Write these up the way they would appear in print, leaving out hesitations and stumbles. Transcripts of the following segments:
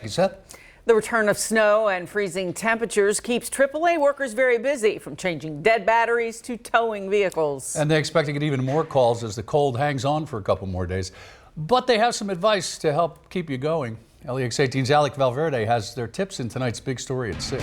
Seth? The return of snow and freezing temperatures keeps AAA workers very busy, from changing dead batteries to towing vehicles. And they expect to get even more calls as the cold hangs on for a couple more days. But they have some advice to help keep you going. LEX 18's Alex Valverde has their tips in tonight's big story at 6.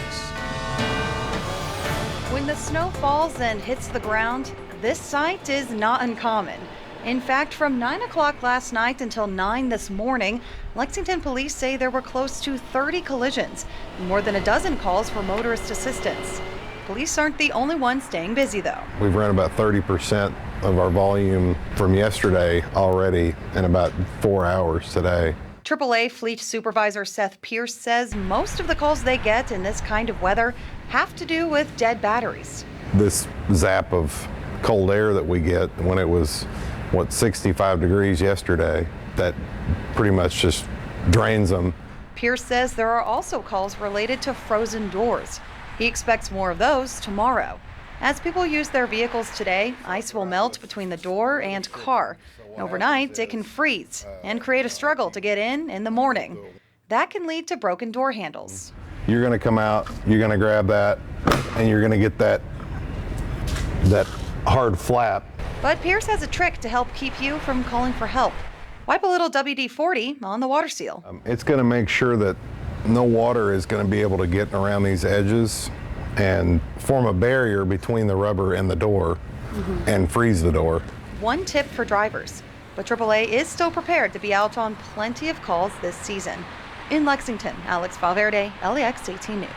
When the snow falls and hits the ground, this sight is not uncommon. In fact, from 9 o'clock last night until 9 this morning, Lexington police say there were close to 30 collisions, and more than a dozen calls for motorist assistance. Police aren't the only ones staying busy, though. We've run about 30% of our volume from yesterday already in about 4 hours today. AAA Fleet Supervisor Seth Pierce says most of the calls they get in this kind of weather have to do with dead batteries. This zap of cold air that we get when it was 65 degrees yesterday, that pretty much just drains them. Pierce says there are also calls related to frozen doors. He expects more of those tomorrow. As people use their vehicles today, ice will melt between the door and car. Overnight, it can freeze and create a struggle to get in the morning. That can lead to broken door handles. You're going to come out, you're going to grab that, and you're going to get that hard flap. But Pierce has a trick to help keep you from calling for help. Wipe a little WD-40 on the water seal. It's going to make sure that no water is going to be able to get around these edges and form a barrier between the rubber and the door and freeze the door. One tip for drivers, but AAA is still prepared to be out on plenty of calls this season. In Lexington, Alex Valverde, LEX 18 News.